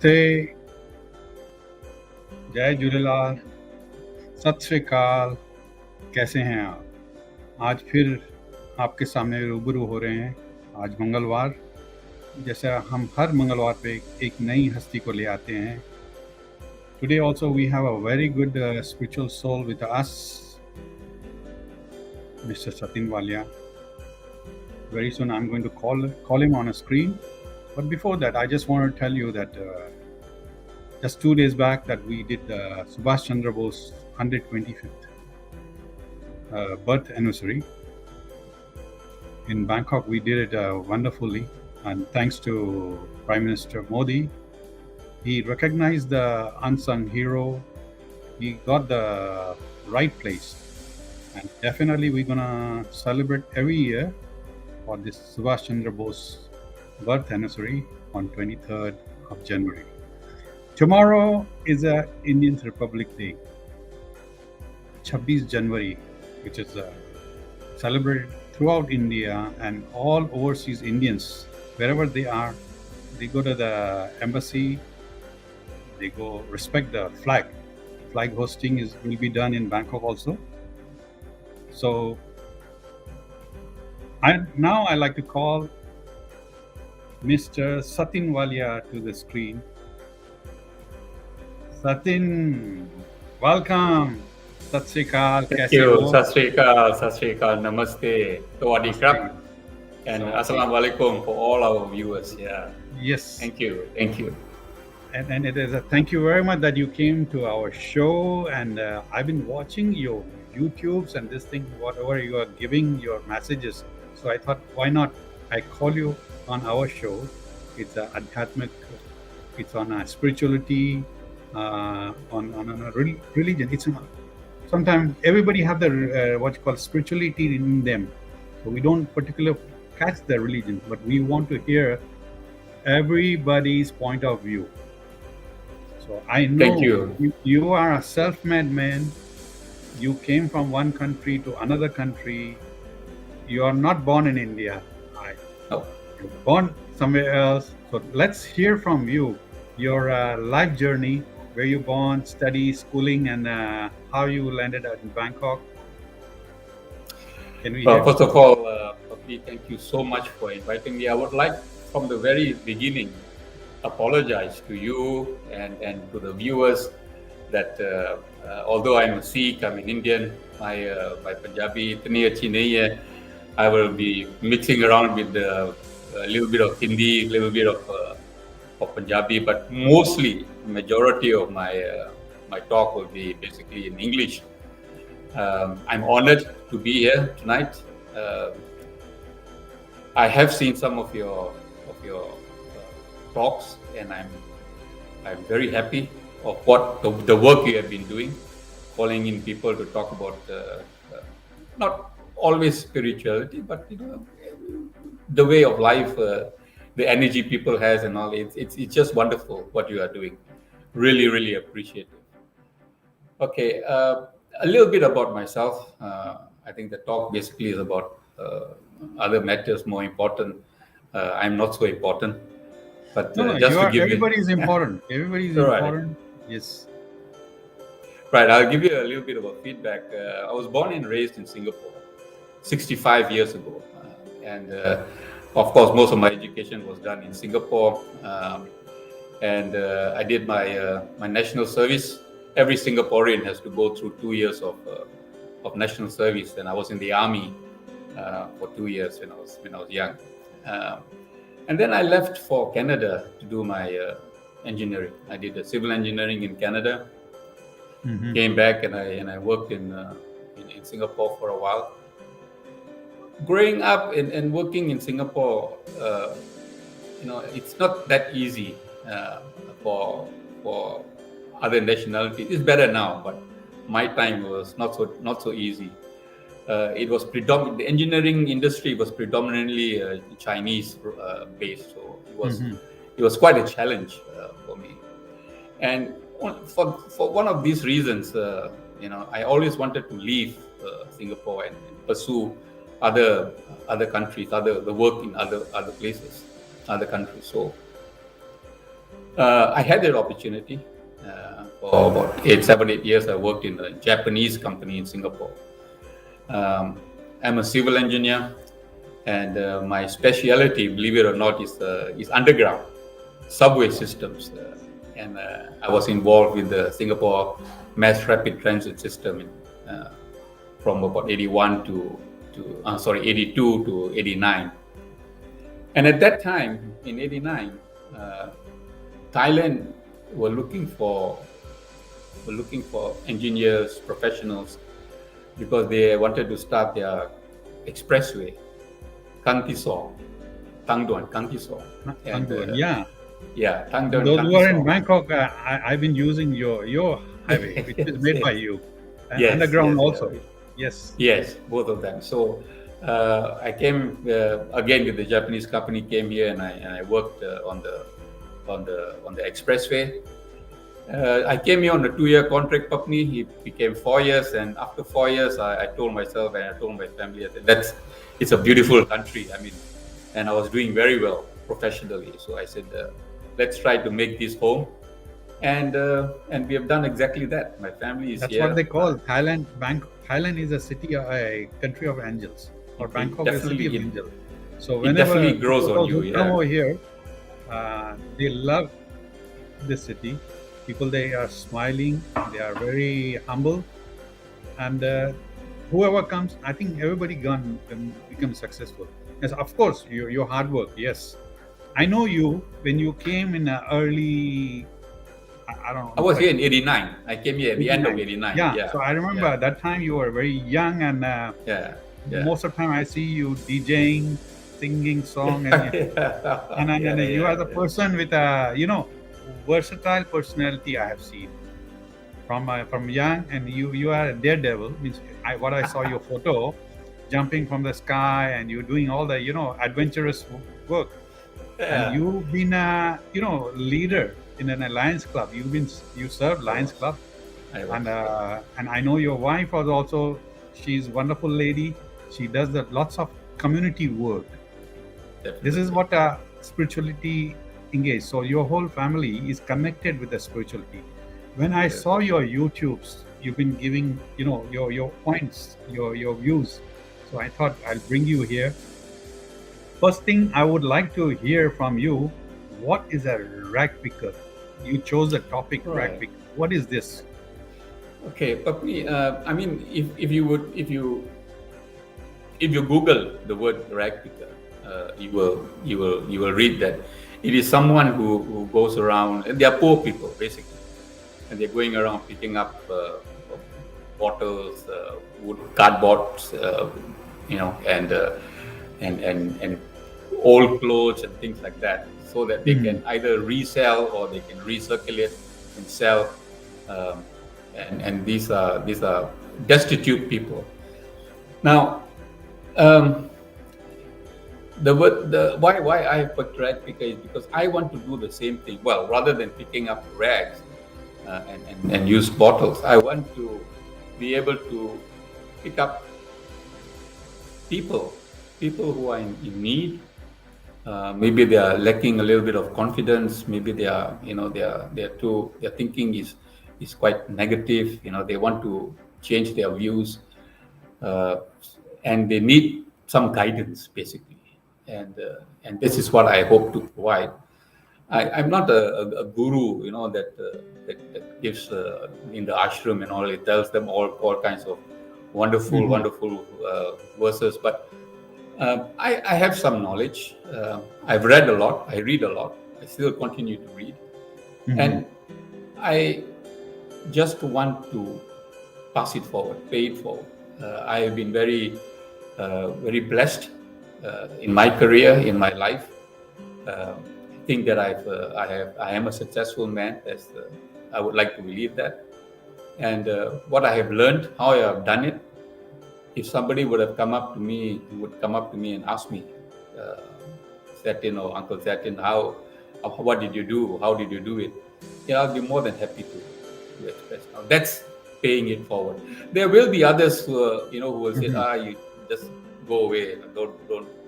नमस्ते, जय झूलेलाल, सत श्री अकाल, कैसे हैं आप? आज फिर आपके सामने रूबरू हो रहे हैं। आज मंगलवार, जैसा हम हर मंगलवार पे एक नई हस्ती को ले आते हैं। Today also we have a very good spiritual soul with us, Mr. Satin Walia. Very soon I'm going to call him on a screen. But before that, I just want to tell you that just 2 days back that we did the Subhash Chandra Bose 125th birth anniversary. In Bangkok, we did it wonderfully, and thanks to Prime Minister Modi, he recognized the unsung hero. He got the right place, and definitely we're gonna celebrate every year for this Subhash Chandra Bose birth anniversary on 23rd of January. Tomorrow is a Indian Republic Day, 26 January, which is celebrated throughout India, and all overseas Indians, wherever they are, they go to the embassy, they go respect the flag. Flag hosting will be done in Bangkok also. So I like to call Mr. Satin Walia to the screen. Satin, welcome. Sat Sri Akal, Thank you. Sat Sri Akal, Namaste, Tawadikap, and Assalamu Alaikum for all our viewers. Yeah. Yes. Thank you. And it is a thank you very much that you came to our show. And I've been watching your YouTubes and this thing, whatever you are giving your messages. So I thought, why not? I call you on our show. It's Adhyatmic, it's on spirituality, on a religion. It's sometimes everybody have the what you call spirituality in them. So we don't particularly catch the religion, but we want to hear everybody's point of view. So I know Thank you. You are a self-made man. You came from one country to another country. You are not born in India. No. You're born somewhere else. So let's hear from you, your life journey, where you born, study, schooling, and how you landed in Bangkok. Can we Well, first of all, Papi, thank you so much for inviting me. I would like, from the very beginning, apologize to you and to the viewers that although I'm a Sikh, I'm an Indian, my Punjabi itni achhi nahi hai. I will be mixing around with a little bit of Hindi, a little bit of Punjabi, but mostly majority of my talk will be basically in English. I'm honored to be here tonight. I have seen some of your talks, and I'm very happy of what the work you have been doing, calling in people to talk about not always spirituality, but the way of life, the energy people has, and all. It's just wonderful what you are doing. Really appreciate it. Okay, a little bit about myself. I think the talk basically is about other matters more important. I'm not so important. But everybody is important. Everybody is important. Yes. Right. I'll give you a little bit of a feedback. I was born and raised in Singapore 65 years ago. And of course, most of my education was done in Singapore. And I did my national service. Every Singaporean has to go through 2 years of national service. And I was in the army for 2 years when I was young. And then I left for Canada to do my engineering. I did civil engineering in Canada. Mm-hmm. Came back and I worked in Singapore for a while. Growing up and working in Singapore, it's not that easy for other nationalities. It's better now, but my time was not so easy. It was the engineering industry was predominantly Chinese based, so it was quite a challenge for me. And for one of these reasons, I always wanted to leave Singapore and pursue other countries, the work in other places, other countries. So I had that opportunity. For about 7, 8 years, I worked in a Japanese company in Singapore. Um, I'm a civil engineer, and my specialty, believe it or not, is underground subway systems. And I was involved with the Singapore mass rapid transit system from about 81 to 82 to 89. And at that time, in 89, uh, Thailand were looking for engineers, professionals, because they wanted to start their expressway, Kantisong, Tangduan, Kantisong, and Tangduan, yeah. yeah, Tangduan, Those who are in Kantisong. Bangkok, I've been using your highway, which is made by you, and Yes, underground yes, also. Yes. yes, both of them. So I came again with the Japanese company. Came here and I worked on the expressway. I came here on a 2-year contract, company. It became 4 years, and after 4 years, I told myself and I told my family that it's a beautiful country. I mean, and I was doing very well professionally. So I said, let's try to make this home, and we have done exactly that. My family is That's here. what they call Thailand. Thailand is a country of angels, or Bangkok is a city of angels. So It whenever definitely grows people on you. who come Yeah. over here, they love this city. People, they are smiling, they are very humble, and whoever comes, I think everybody can become successful. Yes, of course, your hard work. Yes, I know you when you came in early. I don't know. I was here in 89. I came here at the end of 89. Yeah. Yeah. So I remember Yeah. that time you were very young, and Yeah. Yeah. most of the time I see you DJing, singing song, and you are the person with a versatile personality I have seen from young, and you are a daredevil. Means what I saw your photo, jumping from the sky, and you doing all the adventurous work, and you've been a leader in an Lions Club. You served Lions Club, and I know your wife was also. She's a wonderful lady. She does lots of community work. Definitely. This is what spirituality engage. So your whole family is connected with the spirituality. When I saw your YouTubes, you've been giving your points, your views. So I thought I'll bring you here. First thing I would like to hear from you, what is a rag picker? You chose the topic rag picker. What is this? Okay, Papni, I mean, if you Google the word Ragpicker, you will read that it is someone who goes around, and they are poor people basically, and they're going around picking up bottles, wood, cardboards, and old clothes and things like that, so that they can either resell or they can recirculate and sell. And these are destitute people. Now, why I put rag picker is because I want to do the same thing. Well, rather than picking up rags and used bottles, I want to be able to pick up people who are in need. Maybe they are lacking a little bit of confidence. Maybe they are, their thinking is quite negative. They want to change their views, and they need some guidance, basically. And this is what I hope to provide. I'm not a guru, that gives in the ashram and all. It tells them all kinds of wonderful verses, but I have some knowledge. I've read a lot. I read a lot. I still continue to read, and I just want to pass it forward, pay it forward. I have been very blessed in my career, in my life. I think that I am a successful man. I would like to believe that. And what I have learned, how I have done it. If somebody would have come up to me, and ask me, Satin or Uncle Satin, what did you do? How did you do it? I'll be more than happy to express. Now that's paying it forward. There will be others who will say, you just go away,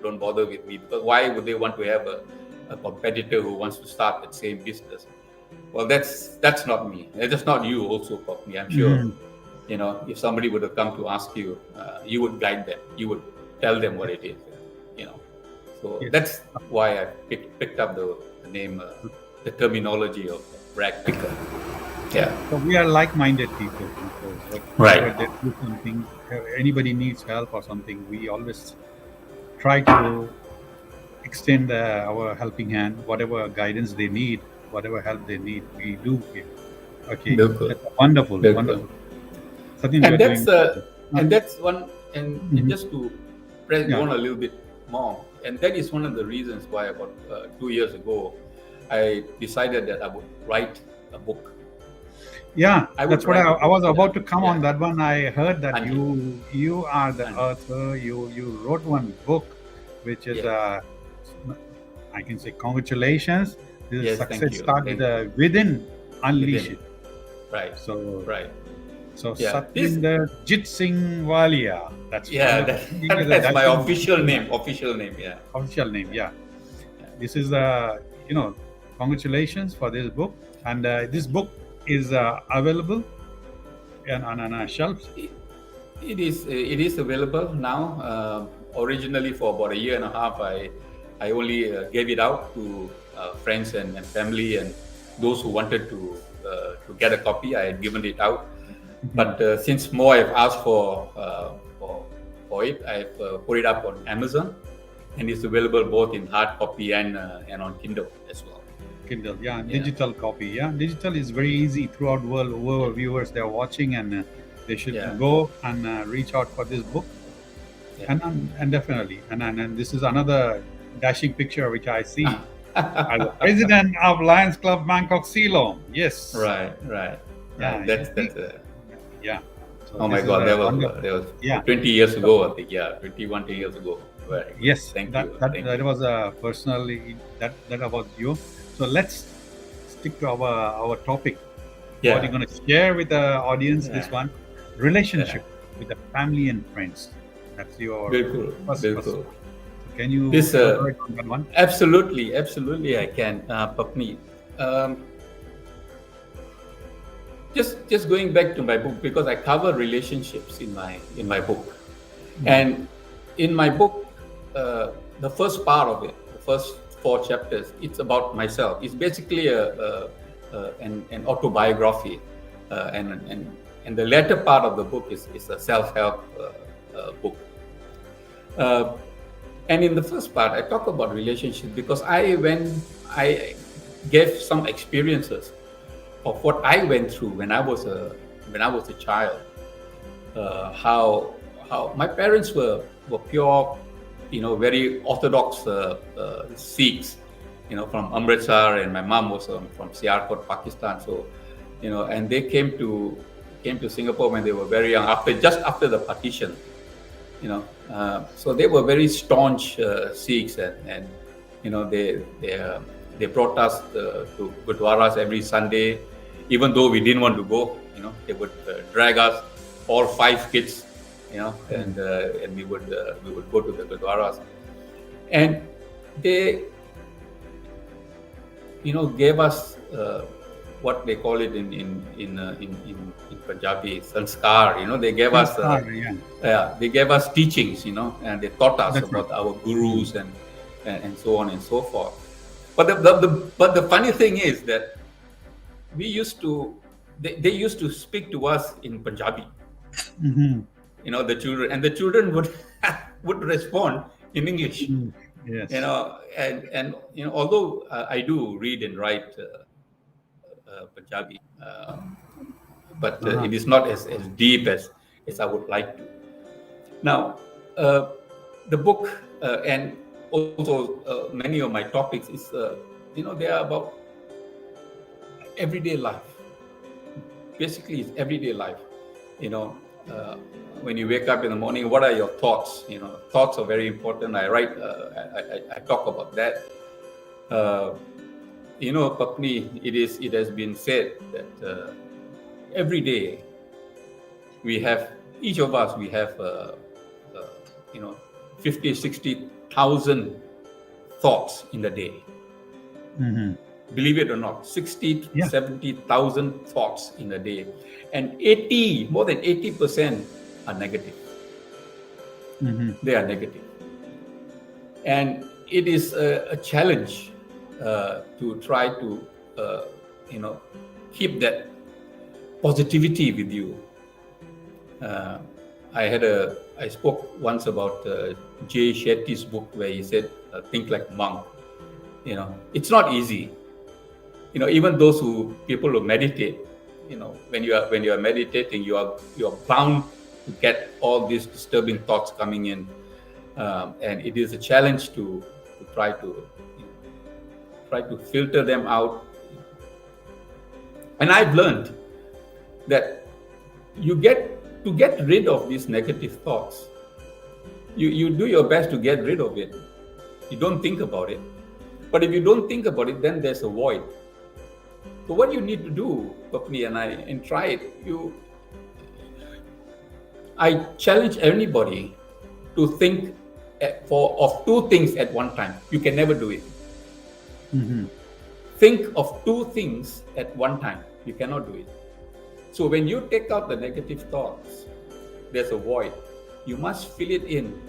don't bother with me, because why would they want to have a competitor who wants to start that same business? well, that's not me. That's not you also, Popni. I'm sure, if somebody would have come to ask you, you would guide them. You would tell them what it is, you know. So Yes. that's why I picked up the name, the terminology of Ragpicker. Yeah. So we are like-minded people. So whenever Right. they do something, anybody needs help or something, we always try to extend our helping hand, whatever guidance they need, whatever help they need, we do give. Okay, Bilkul. that's wonderful, Bilkul. wonderful. Satin, you And are doing. that's one, and Mhm. just to press go Yeah, on a little bit more, and that is one of the reasons why about 2 years ago, I decided that I would write a book. yeah. I would That's what write a I book. was Yeah. about to come on Yeah. that one. I heard that Anji. you are the Anji. author. You wrote one book, which is Yes. I can say congratulations. This Yes. Thank success you. start with Thank you. within unleash Within. it. Right. So Right. so Yeah. This. Satvinder Jit Singh Walia. That's Yeah. wonderful. That's my Dashing, official name. Official name. Yeah. official name. Yeah. Yeah. This is congratulations for this book, and this book is available on shelves. It is available now. Originally, for about a year and a half, I only gave it out to friends and family and those who wanted to get a copy. I had given it out, but since more have asked for it, I've put it up on Amazon, and it's available both in hard copy and on Kindle as well. Kindle, yeah, digital copy, yeah. Digital is very easy throughout the world. Whoever viewers they're watching, and they should go and reach out for this book, and definitely, and this is another dashing picture which I see as the president of Lions Club Bangkok Ceylon. Yes, Right. Yeah, That's yeah. So oh my this is God, a that was wonderful- yeah. 20 years ago, I think. Yeah, 21 years ago. Very good. Yes, Thank that you. that, Thank that you. was personally that about you. So let's stick to our topic. Yeah. What are you going to share with the audience? This Yeah. one, relationship with the family and friends. That's your first. Bilkul. Can you This, elaborate on that one? Absolutely, I can, Papni. Just going back to my book, because I cover relationships in my book, and in my book, the first part of it, the first 4 chapters, it's about myself. It's basically an autobiography, and the latter part of the book is a self-help book. And in the first part, I talk about relationships because I gave some experiences of what I went through when I was a child. How my parents were pure, very orthodox Sikhs, from Amritsar, and my mom was from Sialkot, Pakistan. So, and they came to Singapore when they were very young, just after the partition. So they were very staunch Sikhs, and they brought us to Gurdwaras every Sunday, even though we didn't want to go. They would drag us, all 5 kids, and we would go to the Gurdwaras, and they gave us what they call it in Punjabi, sanskar. They gave us they gave us teachings, and they taught us about our gurus and so on and so forth. But the funny thing is that they used to speak to us in Punjabi. The children would respond in English. Yes. And although I do read and write Punjabi, but it is not as deep as I would like to. Now, the book and also many of my topics is they are about everyday life. Basically, it's everyday life. When you wake up in the morning, what are your thoughts? Thoughts are very important. I write, I talk about that. Papni, it has been said that every day each of us we have 50, 60,000 thoughts in the day. Believe it or not, 60 to Yeah. 70,000 thoughts in a day, and more than 80% are negative. They are negative. And it is a challenge to try to, keep that positivity with you. I spoke once about Jay Shetty's book where he said, "Think like a monk." It's not easy. Even people who meditate, when you are meditating, you are bound to get all these disturbing thoughts coming in, and it is a challenge to try to filter them out. And I've learned that you get rid of these negative thoughts. You do your best to get rid of it. You don't think about it. But if you don't think about it, then there's a void. So what you need to do, Papni, and try it. I challenge anybody to think of two things at one time. You can never do it. Think of two things at one time. You cannot do it. So when you take out the negative thoughts, there's a void. You must fill it in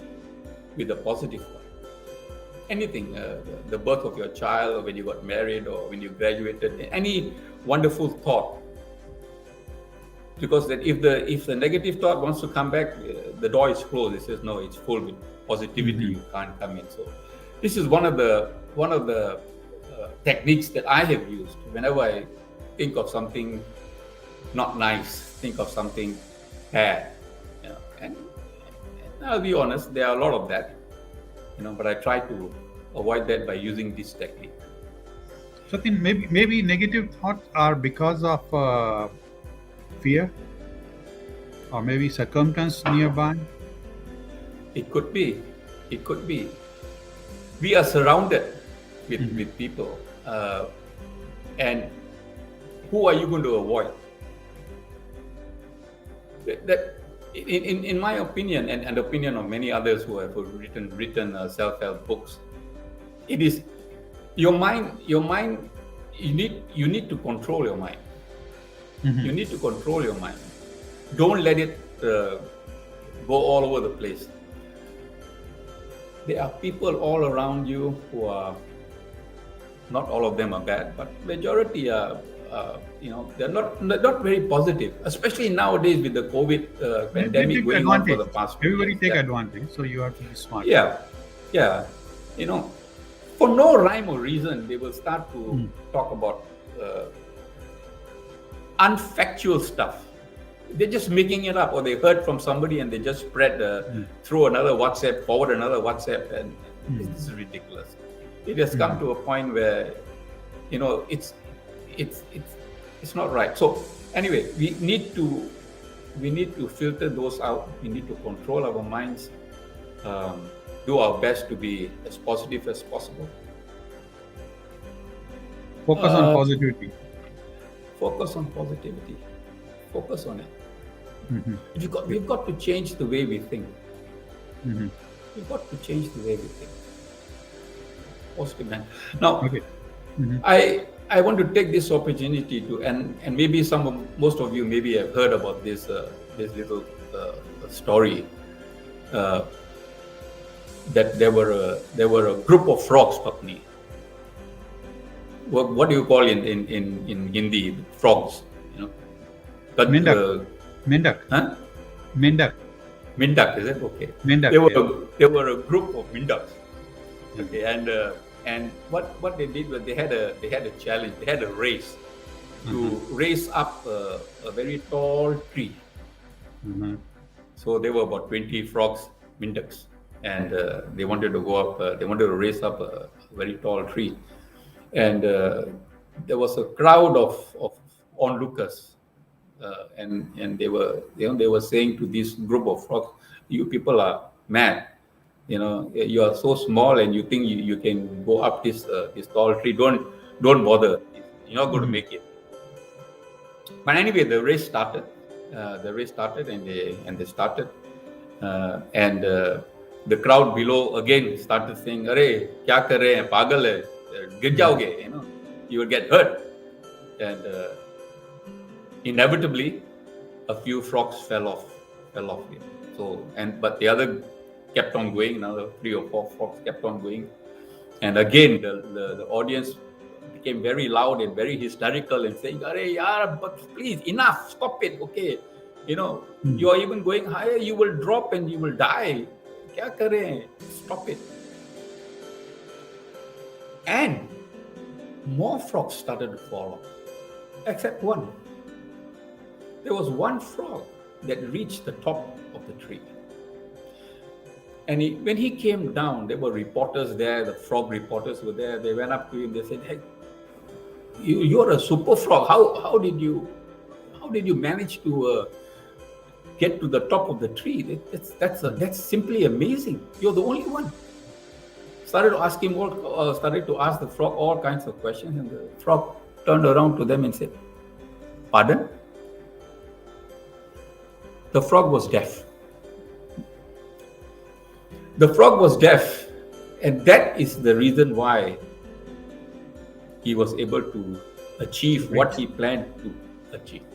with a positive one. Anything, the birth of your child, or when you got married, or when you graduated, any wonderful thought. Because that if the negative thought wants to come back, the door is closed. It says no, it's full with positivity. You can't come in. So this is one of the techniques that I have used whenever I think of something not nice, think of something bad. And I'll be honest, there are a lot of that. But I try to avoid that by using this technique. Satin, maybe negative thoughts are because of fear, or maybe circumstance nearby. It could be. We are surrounded with people, and who are you going to avoid? That in my opinion, and the opinion of many others who have written self-help books, it is your mind. You need to control your mind. You need to control your mind. Don't let it go all over the place. There are people all around you who are, not all of them are bad, but majority are, they're not very positive, especially nowadays with the COVID pandemic going on for the past few Everybody years. take advantage, so you have to be smart. Yeah. For no rhyme or reason, they will start to talk about unfactual stuff. They're just making it up, or they heard from somebody and they just spread through another WhatsApp, forward another WhatsApp, and this is ridiculous. It has come to a point where, it's not right. So anyway, we need to filter those out. We need to control our minds, do our best to be as positive as possible. Focus on positivity. Focus on positivity. Focus on it. We've got to change the way we think. We've got to change the way we think. Positive, man. Now, Okay. I want to take this opportunity to, and maybe most of you maybe have heard about this little story, that there were a group of frogs, Papni. What do you call in Hindi frogs? But Mendak. Huh? Mendak. Mindak, is it? Okay. Mendak. There were a group of Mindaks. Okay, and what they did was they had a challenge. They had a race to raise up a very tall tree. So there were about 20 frogs, Mindaks, and they wanted to go up. They wanted to raise up a very tall tree, and there was a crowd of onlookers. And they were saying to this group of frogs, "You people are mad. You are so small, and you think you can go up this tall tree. Don't bother. You're not going to make it." But anyway, the race started. And they started, and the crowd below again started saying, "Arey, kya kar rahe hain? Pagal hai, gir jaoge," you will get hurt. And inevitably, a few frogs fell off him. But the other kept on going. Another 3 or 4 frogs kept on going, and again the audience became very loud and very hysterical and saying, "Arey yaar, but please, enough, stop it, okay? You are even going higher, you will drop and you will die. Kya kare? Stop it." And more frogs started to fall off, except one. There was one frog that reached the top of the tree. And when he came down, there were reporters there, the frog reporters were there. They went up to him, they said, "Hey, you're a super frog. How did you manage to get to the top of the tree? That's simply amazing. You're the only one." Started to ask the frog all kinds of questions, and the frog turned around to them and said, "Pardon?" The frog was deaf. The frog was deaf, and that is the reason why he was able to achieve what he planned to achieve.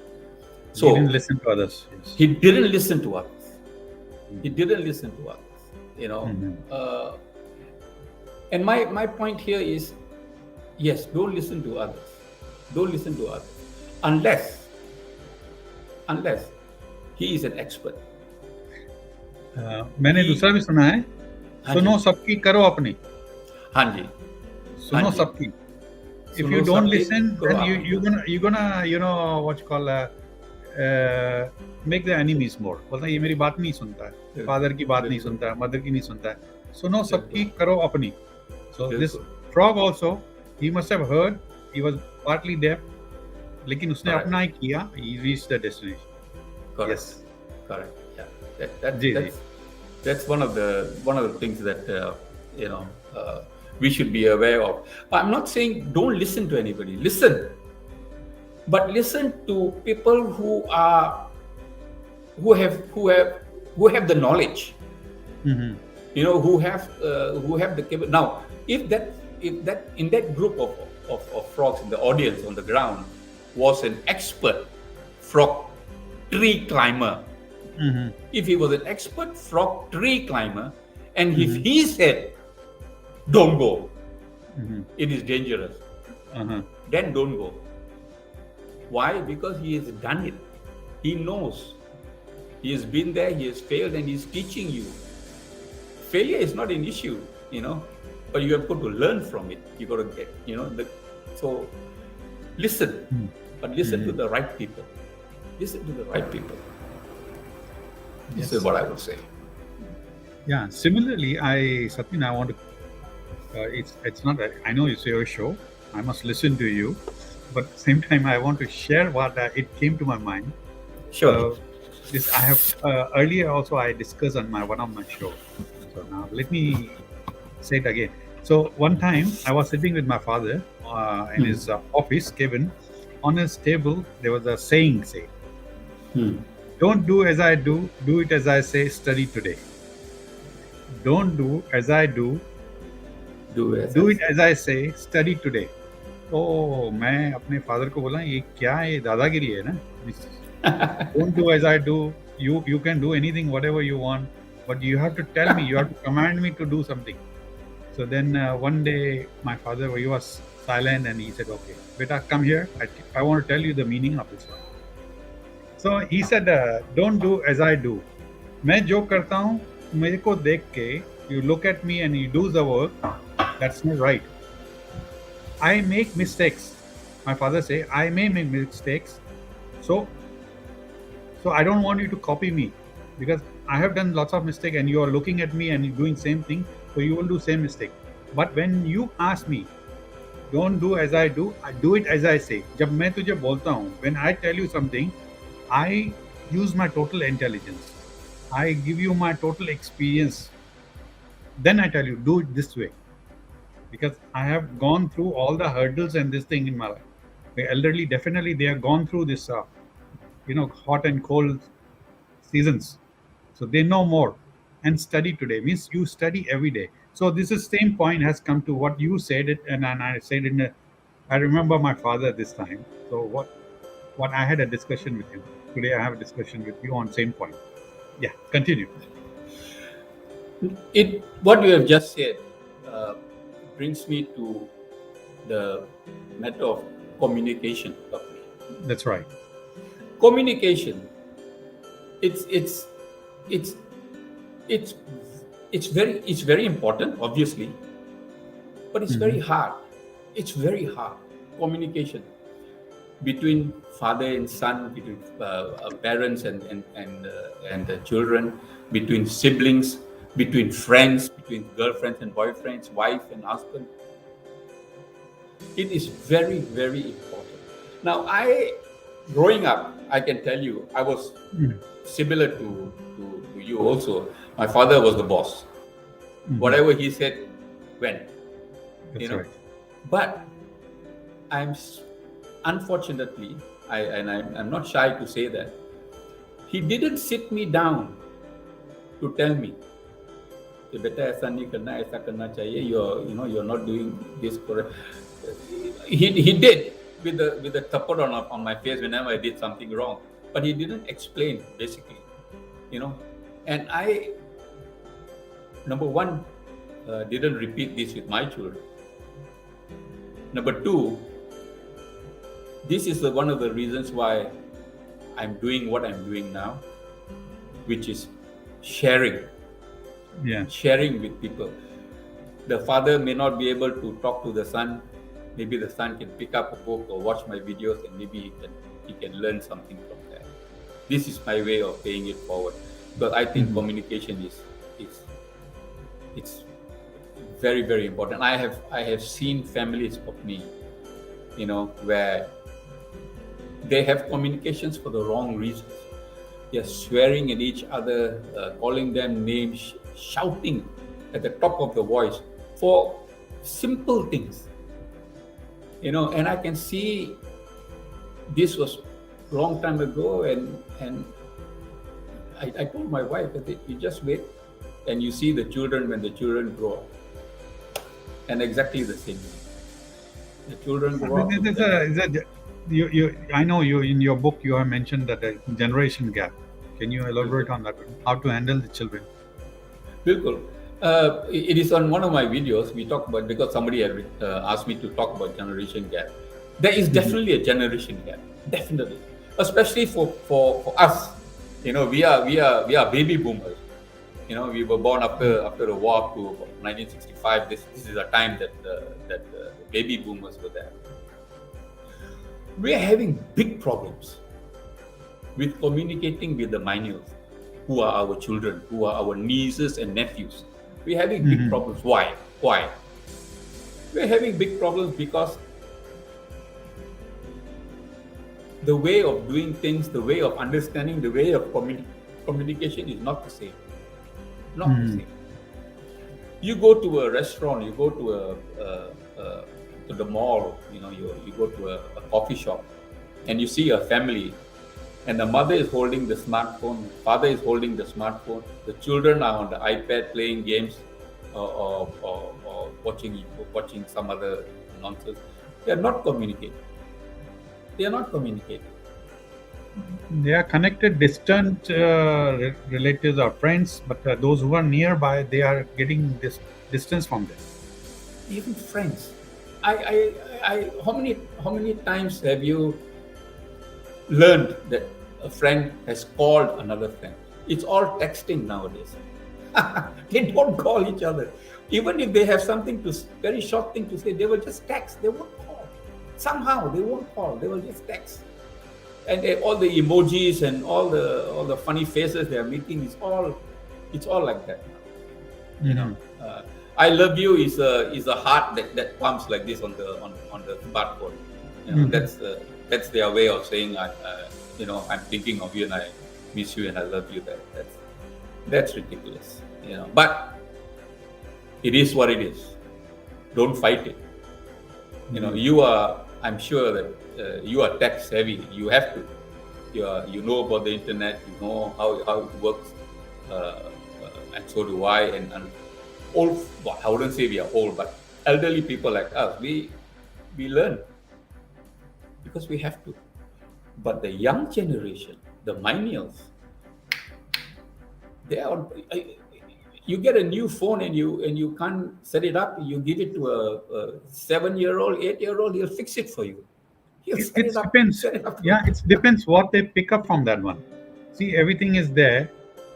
So he didn't listen to others. Yes. He didn't listen to others. He didn't listen to others. And my point here is, yes, don't listen to others. Don't listen to others unless he is an expert. मैंने दूसरा भी सुना है, सुनो सबकी करो अपनी. हाँ जी. सुनो सबकी. If you don't listen, then you're gonna what you call make the enemies more. बोलता है ये मेरी बात नहीं सुनता है, father की बात नहीं सुनता है, mother की नहीं सुनता है. सुनो सबकी करो अपनी. So this frog also, he must have heard. He was partly deaf, लेकिन उसने अपना ही किया. He reached the destination. Correct. Yes. Correct. Yeah. That's one of the things that we should be aware of. I'm not saying don't listen to anybody. Listen, but listen to people who have the knowledge. Mm-hmm. Who have the capability. Now, if that in that group of frogs in the audience on the ground was an expert frog tree climber. Mm-hmm. If he was an expert frog tree climber, and if he said, "Don't go, it is dangerous," then don't go. Why? Because he has done it. He knows. He has been there, he has failed, and he's teaching you. Failure is not an issue, but you have got to learn from it. You got to get, so listen, but listen to the right people. Listen to the right people. This is what I would say. Yeah. Similarly, Satin, I want to. It's not. I know it's your show. I must listen to you, but at the same time, I want to share what it came to my mind. Sure. This I have earlier also I discussed on one of my shows. So now let me say it again. So one time I was sitting with my father in his office, Kevin. On his table there was a saying. Don't do as I do it as I say, study today. Don't do as I do it as I say, study today. तो मैं अपने father को बोला ये क्या है, दादागिरी है ना. Don't do as I do. You can do anything, whatever you want, but you have to tell me, you have to command me to do something. So then one day my father, he was silent and he said, "Okay, beta, come here. I want to tell you the meaning of this one." So he said, "Don't do as I do. मैं जो करता हूँ मेरे को देख के, you look at me and you do the work. That's not right. I make mistakes." My father say, "I may make mistakes. So I don't want you to copy me because I have done lots of mistakes and you are looking at me and you're doing same thing. So you will do same mistake. But when you ask me, don't do as I do it as I say. जब मैं तुझे बोलता हूँ, when I tell you something, I use my total intelligence. I give you my total experience. Then I tell you, do it this way. Because I have gone through all the hurdles and this thing in my life. The elderly, definitely, they have gone through this, hot and cold seasons. So they know more. And study today means you study every day. So this is same point has come to what you said it, and I said in I remember my father this time. So what I had a discussion with him. Today I have a discussion with you on same point. Yeah, continue. It what you have just said uh, brings me to the matter of communication. That's right. Communication. It's it's it's it's it's very important, obviously, but it's very Hmm. hard. It's very hard. Communication between father and son, between parents and the children, between siblings, between friends, between girlfriends and boyfriends, wife and husband. It is very, very important. Now, growing up, I can tell you, I was Hmm. similar to you also. My father was the boss. Hmm. Whatever he said went, you That's know. right. But I'm unfortunately, I'm not shy to say that he didn't sit me down to tell me, "कि बेटा ऐसा नहीं करना, ऐसा करना चाहिए. You're not doing this correct." He did with the thapad on my face whenever I did something wrong, but he didn't explain basically, you know. And I, number one, didn't repeat this with my children. Number two, this is one of the reasons why I'm doing what I'm doing now, which is sharing, Yeah. sharing with people. The father may not be able to talk to the son. Maybe the son can pick up a book or watch my videos, and maybe he can learn something from that. This is my way of paying it forward, because I think Hmm. communication is it's very, very important. I have seen families of me, where they have communications for the wrong reasons. They're swearing at each other, calling them names, shouting at the top of the voice for simple things. And I can see this was long time ago, and I told my wife that you just wait and you see the children when the children grow up, and exactly the same. The children So grow up with this them. is I know you in your book you have mentioned that a generation gap. Can you elaborate on that? How to handle the children? Bilkul. It is on one of my videos we talk about, because somebody had asked me to talk about generation gap. There is Hmm. definitely a generation gap, definitely, especially for us. We are baby boomers. We were born after the war up to 1965. This is a time that baby boomers were there. We are having big problems with communicating with the minors, who are our children, who are our nieces and nephews. We're having big Hmm. problems. Why? Why? We're having big problems because the way of doing things, the way of understanding, the way of communication is not the same. Not the Hmm. same. You go to a restaurant, you go to the mall, you go to a coffee shop, and you see a family, and the mother is holding the smartphone, father is holding the smartphone, the children are on the iPad playing games, or watching some other nonsense. They are not communicating. They are not communicating. They are connected, distant relatives or friends, but those who are nearby, they are getting this distance from them. Even friends. How many times have you learned that a friend has called another friend? It's all texting nowadays. They don't call each other. Even if they have something very short thing to say, they will just text. They won't call. Somehow they won't call. They will just text. And all the emojis and all the funny faces they are making it's all like that. You know, Hmm. uh, I love you is a heart that pumps like this on the smartphone. Hmm. That's their way of saying I'm thinking of you, and I miss you, and I love you. That's ridiculous. But it is what it is. Don't fight it. Hmm. I'm sure that you are tech savvy. You have to. You know about the internet. You know how it works, and so do I. And old, well, I wouldn't say we are old, but elderly people like us, we learn. because we have to. But the young generation, the millennials, they are. You get a new phone and you can't set it up. You give it to a 7-year-old, 8-year-old, he'll fix it for you. He'll set It it up. depends. Set it up. Yeah, it depends what they pick up from that one. See, everything is there.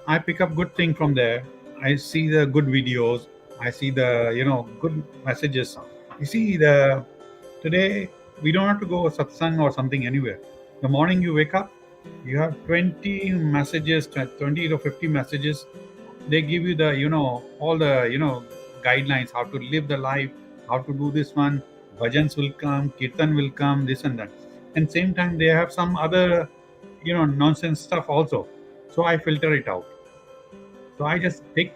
I pick up good thing from there. I see the good videos. I see the good messages. You see the today we don't have to go satsang or something anywhere. The morning you wake up, you have 20 messages, 20 to 50 messages. They give you the all the guidelines how to live the life, how to do this one. Bhajans will come, kirtan will come, this and that. And same time they have some other nonsense stuff also. So I filter it out. So I just pick.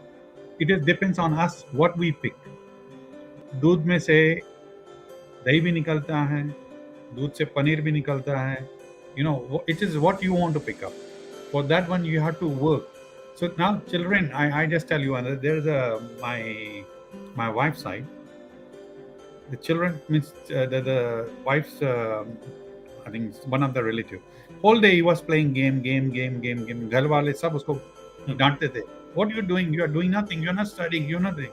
It is depends on us what we pick. दूध में से दही भी निकलता है, दूध से पनीर भी निकलता है. It is what you want to pick up. For that one you have to work. So now children, I just tell you, there's my wife's side. The children means the wife's I think one of the relative. Whole day he was playing game. घर वाले सब उसको डांटते थे. What are you doing? You are doing nothing. You're not studying. You're nothing.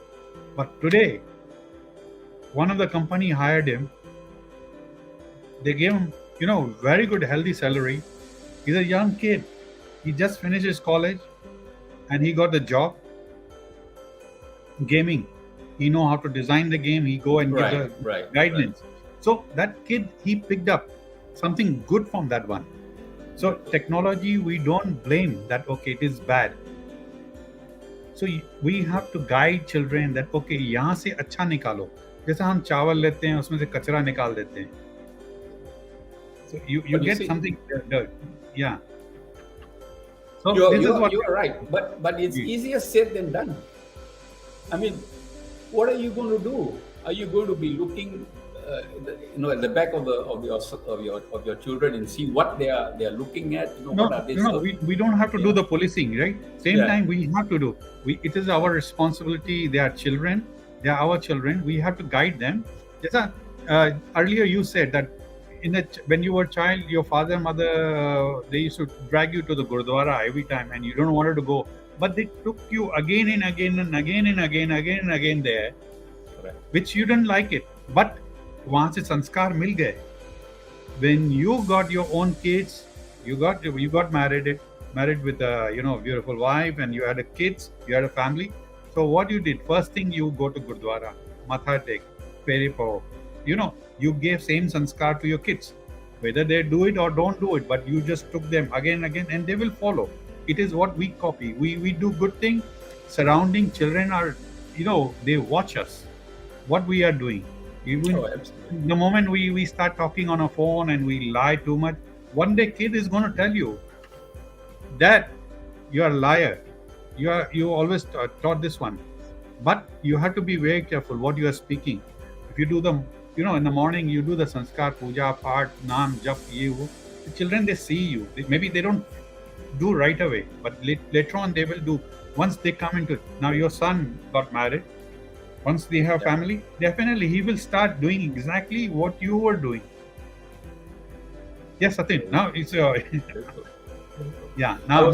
But today, one of the company hired him. They gave him, very good healthy salary. He's a young kid. He just finished his college, and he got the job. Gaming. He know how to design the game. He go and give the guidelines. So that kid, he picked up something good from that one. So technology, we don't blame that. Okay, it is bad. So we have to guide children that okay, यहाँ से अच्छा निकालो. जैसा हम चावल लेते हैं, उसमें से कचरा निकाल देते हैं. So you get something dirt. Yeah. So you're right, but it's easier said than done. I mean, what are you going to do? Are you going to be looking, at the back of your children and see what they are looking at? No, we don't have to do the policing, right? Same time we have to do. It is our responsibility. They are children. They are our children. We have to guide them. Earlier you said that when you were a child, your father and mother they used to drag you to the Gurdwara every time, and you don't wanted to go. But they took you again and again and again and again there, which you didn't like it. But वहाँ से संस्कार मिल गए. When you got your own kids, you got married with a beautiful wife, and you had kids, you had a family. So what you did? First thing, you go to Gurdwara, Matha Tek, Peri Pao. You gave same sanskar to your kids, whether they do it or don't do it, but you just took them again and again, and they will follow. It is what we copy. We do good thing. Surrounding children are, they watch us, what we are doing. The moment we start talking on a phone and we lie too much, one day kid is going to tell you that you are a liar. You always taught this one. But you have to be very careful what you are speaking. If you do in the morning you do the sanskar, puja, part, naam, jap, the children, they see you. Maybe they don't do right away, but later on they will do. Once they come into, now your son got married. Once they have family, definitely he will start doing exactly what you were doing. Yes, Satin. Now it's yeah. Now we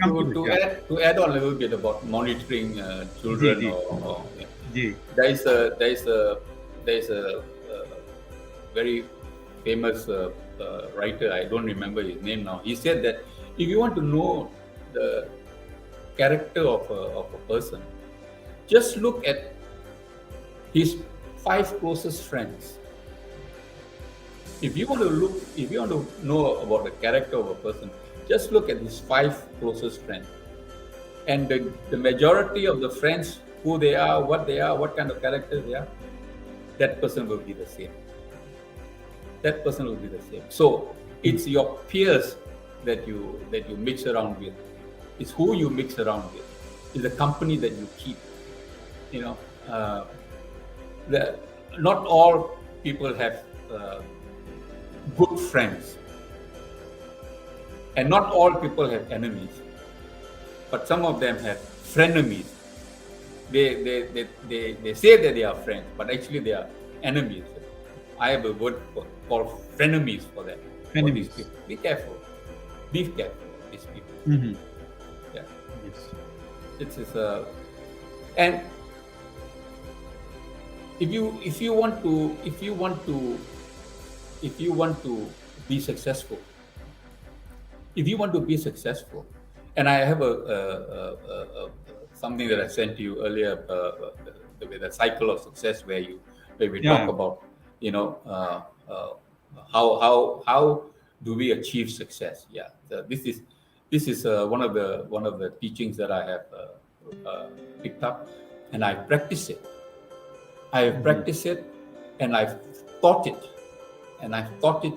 come to add on a little bit about monitoring children. There is a very famous writer. I don't remember his name now. He said that if you want to know the character of a person, just look at his 5 closest friends. If you want to know about the character of a person, just look at his 5 closest friends. And the majority of the friends, who they are, what kind of character they are, that person will be the same. So it's your peers that you mix around with. It's who you mix around with. It's the company that you keep. Not all people have good friends, and not all people have enemies, but some of them have frenemies. They say that they are friends, but actually they are enemies. I have a word call frenemies for that. For these Enemies. people. Be careful. Be careful, these people. Mm-hmm. Yeah. Yes. It is and if you want to be successful, and I have a something that I sent to you earlier, the cycle of success, where we talk Yeah. about, you know, how do we achieve success? Yeah, this is one of the teachings that I have picked up, and I practice it. I have Mm-hmm. practiced it, and I've taught it,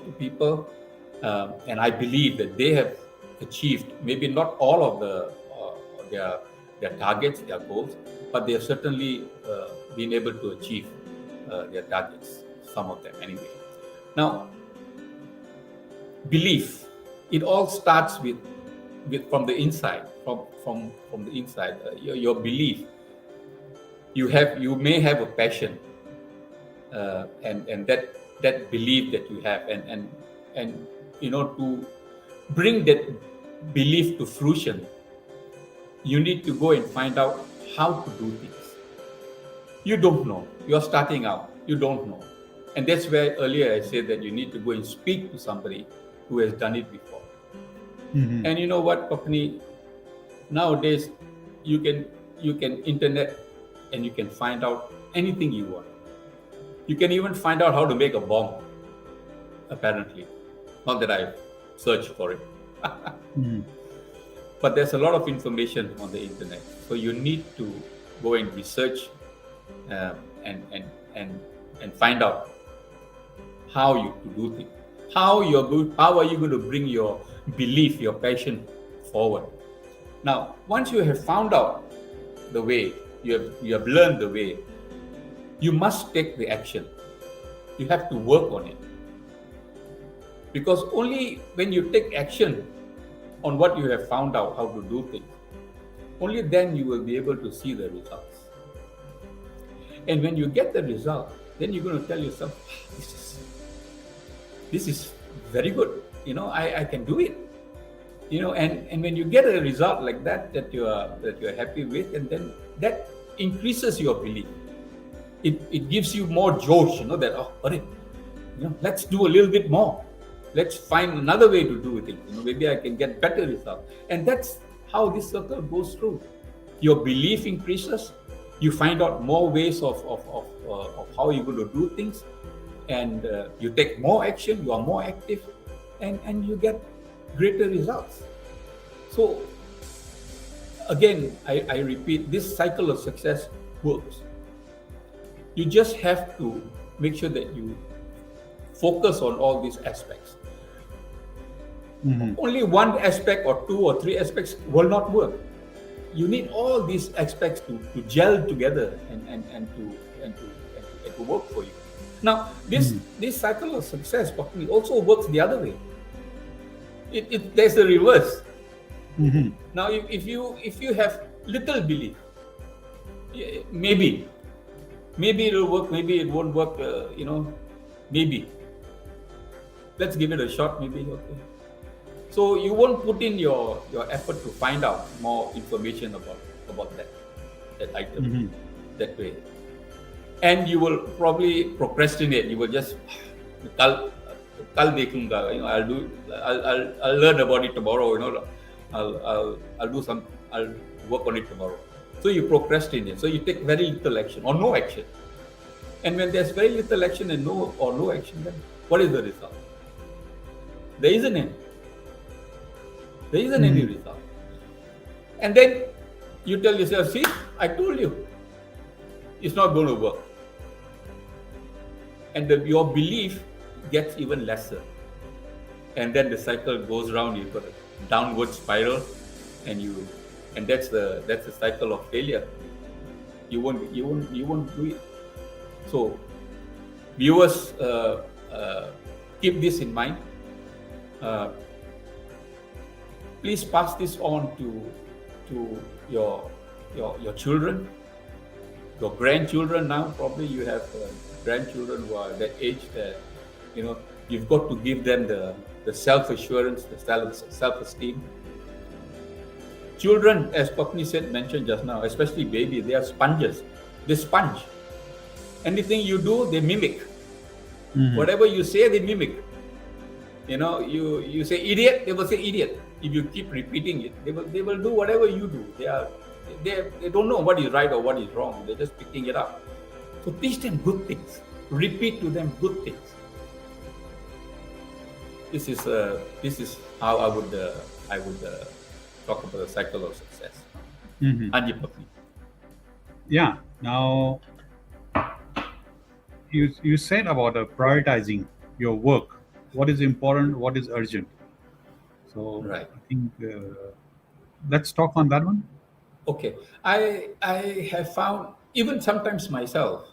to people, and I believe that they have achieved maybe not all of their targets, their goals, but they have certainly been able to achieve their targets. Some of them, anyway. Now, belief. It all starts with from the inside, from the inside. Your belief. You may have a passion, and that belief that you have, and to bring that belief to fruition, you need to go and find out how to do things. You don't know. You're starting out. You don't know. And that's where earlier I said that you need to go and speak to somebody who has done it before. Mm-hmm. And you know what, Papni? Nowadays, you can internet, and you can find out anything you want. You can even find out how to make a bomb. Apparently, not that I searched for it, Mm-hmm. but there's a lot of information on the internet. So you need to go and research, and find out how you to do things. How are you going to bring your belief, your passion forward? Now, once you have found out the way, you have learned the way, you must take the action. You have to work on it. Because only when you take action on what you have found out how to do things, only then you will be able to see the results. And when you get the result, then you're going to tell yourself, this is very good. I can do it. And when you get a result like that you are happy with, and then that increases your belief. It gives you more josh, that let's do a little bit more. Let's find another way to do it. Maybe I can get better results. And that's how this circle goes through. Your belief increases. You find out more ways of how you're going to do things, and you take more action. You are more active, and you get greater results. So again, I repeat, this cycle of success works. You just have to make sure that you focus on all these aspects. Mm-hmm. Only one aspect or two or three aspects will not work. You need all these aspects to gel together and to work for you. Now, this cycle of success also works the other way. There's a reverse. Mm-hmm. Now, if you have little belief, maybe it'll work, maybe it won't work. Maybe. Let's give it a shot. Maybe okay. So you won't put in your effort to find out more information about that item that way, and you will probably procrastinate. You will just kal dekhunga. I'll learn about it tomorrow. I'll work on it tomorrow. So you procrastinate. So you take very little action or no action. And when there's very little action and no action, then what is the result? There isn't any. There isn't any result. And then you tell yourself, see, I told you, it's not going to work. And your belief gets even lesser. And then the cycle goes round. You've got a downward spiral, and that's the cycle of failure. You won't do it. So, viewers, keep this in mind. Please pass this on to your children, your grandchildren. Now probably you have grandchildren who are that age that You've got to give them the self-assurance, the self-esteem. Children, as Papni said, mentioned just now, especially babies, they are sponges. They sponge. Anything you do, they mimic. Whatever you say, they mimic. You say idiot, they will say idiot. If you keep repeating it, they will do whatever you do. They don't know what is right or what is wrong. They're just picking it up. So teach them good things. Repeat to them good things. This is how I would talk about the cycle of success. Anji Papni. Yeah. Now, you said about prioritizing your work. What is important? What is urgent? So Right. I think let's talk on that one. Okay. I have found, even sometimes myself,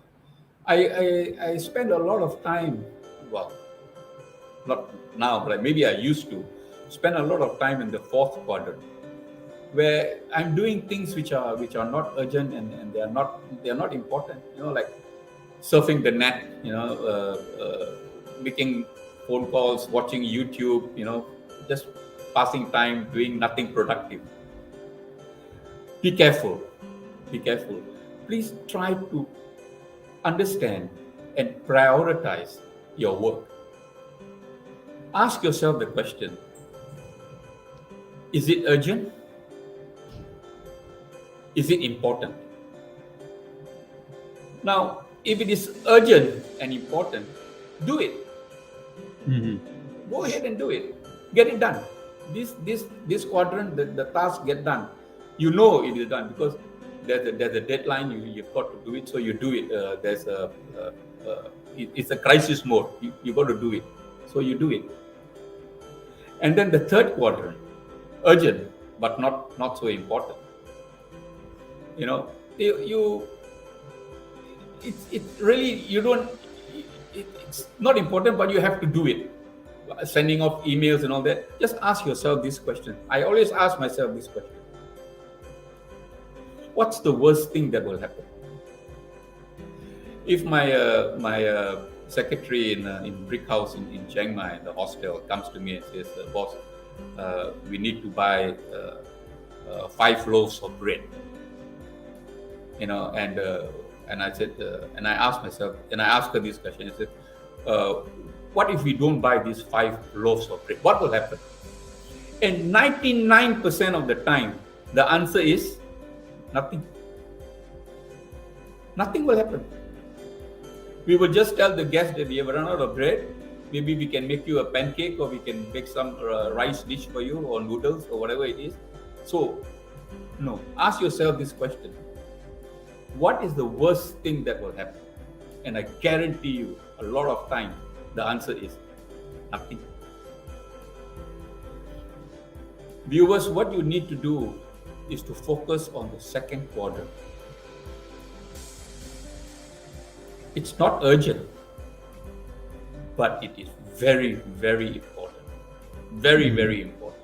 I spend a lot of time, well, not now, but maybe I used to spend a lot of time in the fourth quadrant, where I'm doing things which are not urgent and they are not important. Like surfing the net, making phone calls, watching YouTube, just passing time, doing nothing productive. Be careful. Be careful. Please try to understand and prioritize your work. Ask yourself the question, is it urgent? Is it important? Now, if it is urgent and important, do it. Go ahead and do it. Get it done. This quadrant, the task get done. You know it is done because there's a deadline. You've got to do it, so you do it. It's a crisis mode. You got to do it, so you do it. And then the third quadrant, urgent but not so important. It's really, you don't. It's not important, but you have to do it. Sending off emails and all that. Just ask yourself this question. I always ask myself this question: what's the worst thing that will happen? If my secretary in Brick House in Chiang Mai, the hostel, comes to me and says, "Boss, we need to buy 5 loaves of bread," and I said, and I asked myself, and I asked her this question. I said, "What if we don't buy these 5 loaves of bread? What will happen?" And 99% of the time, the answer is nothing. Nothing will happen. We will just tell the guest that we have run out of bread. Maybe we can make you a pancake, or we can make some rice dish for you, or noodles, or whatever it is. So, no. Ask yourself this question: what is the worst thing that will happen? And I guarantee you, a lot of times, the answer is nothing. Viewers, what you need to do is to focus on the second quadrant. It's not urgent, but it is very, very important. Very, very important.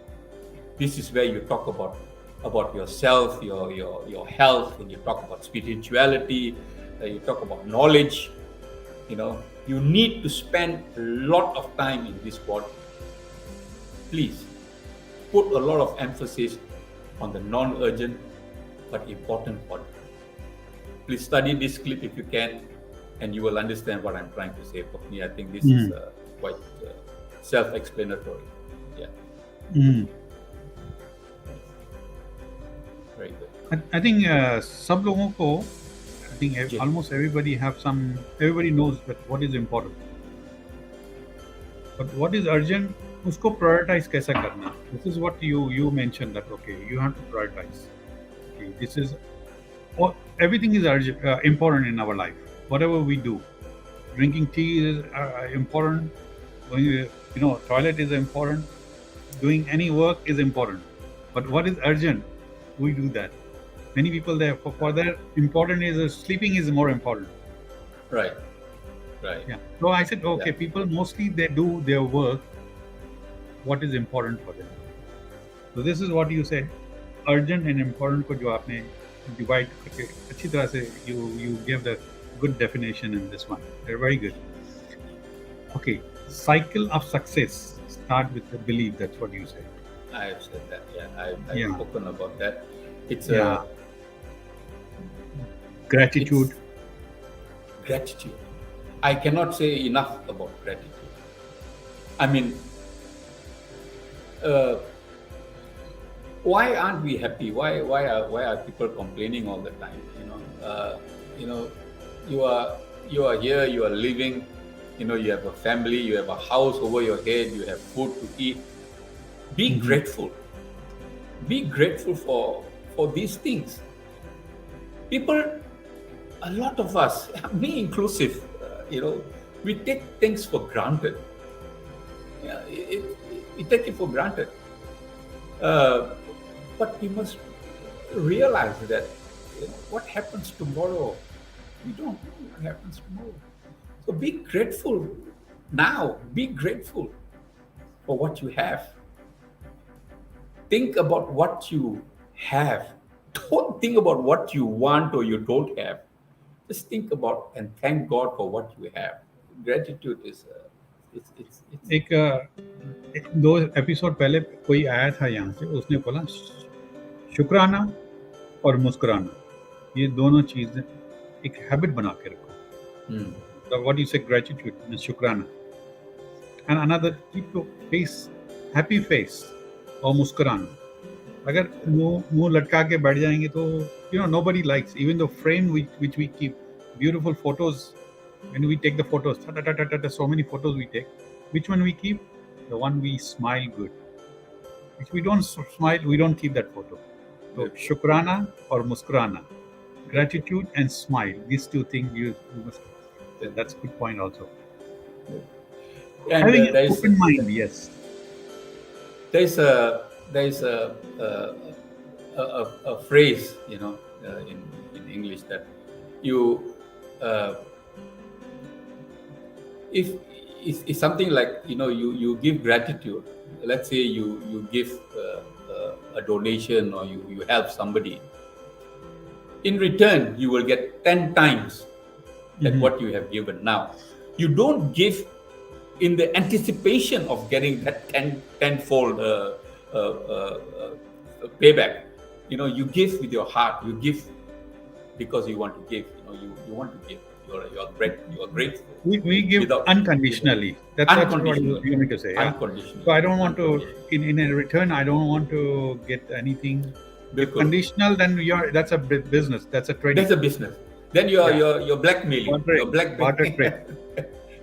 This is where you talk about yourself, your health, and you talk about spirituality, you talk about knowledge. You need to spend a lot of time in this quadrant. Please put a lot of emphasis on the non-urgent but important quadrant. Please study this clip if you can, and you will understand what I'm trying to say. For me, I think this is quite self-explanatory. Yeah. Very good. I think सब लोगों को, I think almost everybody knows that what is important, but what is urgent, उसको prioritize कैसे करना. This is what you mentioned, that okay, you have to prioritize. Okay, this is everything is urgent, important in our life. Whatever we do, drinking tea is important. Going, toilet is important. Doing any work is important. But what is urgent? We do that. Many people for their important is sleeping is more important. Right. Yeah. So I said, okay, people mostly they do their work. What is important for them? So this is what you say, urgent and important को जो आपने divide करके अच्छी तरह से you gave the good definition in this one. They're very good. Okay. cycle of success start with the belief. That's what you said. I have said that. Yeah, I've Yeah. spoken about that. It's Yeah. it's Gratitude. gratitude. I cannot say enough about gratitude. I mean, why aren't we happy? Why are people complaining all the time? You know, you are here, you are living. You have a family, you have a house over your head, you have food to eat. Be grateful. Be grateful for these things. People, a lot of us, me inclusive, we take things for granted. Yeah, we take it for granted. But we must realize that what happens tomorrow, we don't know what happens tomorrow. So be grateful now. Be grateful for what you have. Think about what you have. Don't think about what you want or you don't have. Just think about and thank God for what you have. Gratitude is एक 2 episode पहले कोई आया था यहाँ से, उसने बोला शुक्राना और मुस्कुराना, ये दोनों चीजें एक हैबिट बना के रखो. What you say, gratitude and शुक्राना, and another, keep your face, happy face, और मुस्कुराना. अगर मुंह लटका के बैठ जाएंगे तो nobody likes, even the frame which we keep beautiful photos. When we take the photos, so many photos we take, which one we keep? The one we smile good. If we don't smile, we don't keep that photo. So शुक्राना और मुस्कुराना, gratitude and smile, these two things you must. That's a good point also. And having an open mind, yes. There's a phrase, in English that you if something like you give gratitude. Let's say you give a donation or you help somebody. In return, you will get 10 times at what you have given. Now, you don't give in the anticipation of getting that tenfold payback. You give with your heart. You give because you want to give. You want to give. You are grateful. We give unconditionally. That's what you mean to say. Yeah? Unconditionally. So I don't want to, in a return, I don't want to get anything. If conditional, then that's a business. That's a trading. That's a business. Then you're blackmailing. You're barter trade.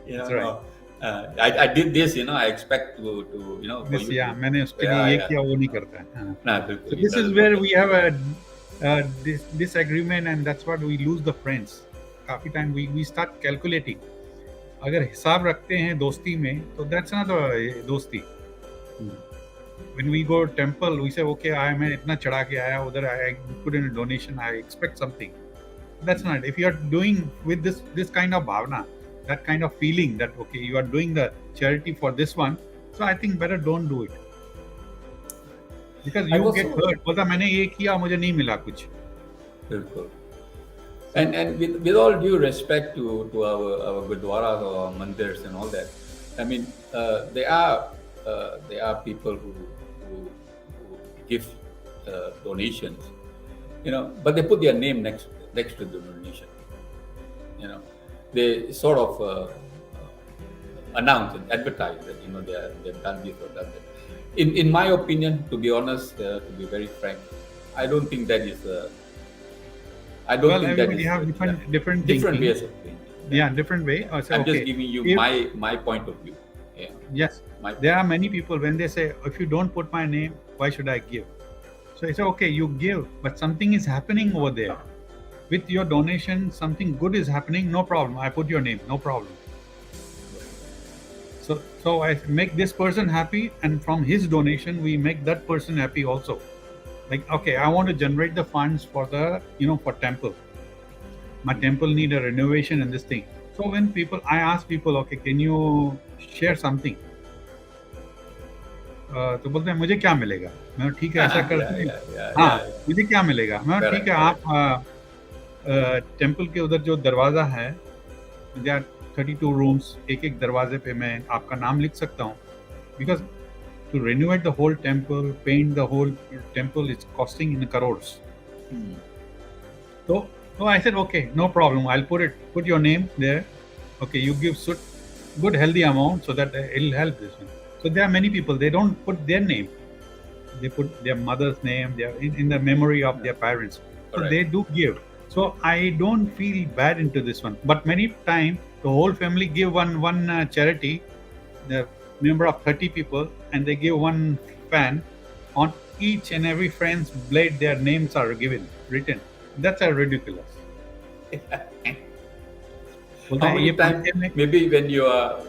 That's right. I did this, I expect to this, मैंने उसके लिए ये किया, वो नहीं करता है. So this is where we have a disagreement, and that's what we lose the friends. काफी time we start calculating. अगर हिसाब रखते हैं दोस्ती में, तो that's not a दोस्ती. When we go to temple, we say, okay, मैं इतना चढ़ा के आया उधर, I put in a donation, I expect something. That's not. If you are doing with this kind of bhavna, that kind of feeling that okay, you are doing the charity for this one, so I think better don't do it, because you get hurt. बोलता मैंने ये किया, मुझे नहीं मिला कुछ. बिल्कुल. And with all due respect to our gurdwaras or our mandirs and all that, I mean, there are people who give donations, but they put their name next to the donation. They sort of announce and advertise that they've done this or done that. In my opinion, to be honest, to be very frank, I don't think that is. I don't think that is. Have different ways of thinking. Yeah, different way. I'm just giving you my point of view. Yeah. Yes. There are many people when they say, if you don't put my name, why should I give? So it's okay, you give, but something is happening over there. With your donation, something good is happening, no problem. I put your name, no problem. So I make this person happy, and from his donation, we make that person happy also. Like, okay, I want to generate the funds for the, for temple. My temple need a renovation and this thing. So when I ask people, okay, can you share something? तो बोलते हैं मुझे क्या मिलेगा? मैं ठीक है, ऐसा करते हैं. हाँ, मुझे क्या मिलेगा? मैं ठीक है, आप टेम्पल के उधर जो दरवाजा है, there are 32 rooms, एक दरवाजे पे मैं आपका नाम लिख सकता हूँ, because to renovate the whole temple, paint the whole temple, it's costing in crores. So I said, okay, no problem. I'll put your name there. Okay, you give good healthy amount so that it'll help this one. So there are many people, they don't put their name. They put their mother's name, they are in the memory of their parents. So Correct. they do give. So I don't feel bad into this one. But many times the whole family give one charity, the member of 30 people, and they give one fan. On each and every friend's blade, their names are written. That's a ridiculous. बोलता How है, many ये times, पंखे में maybe you are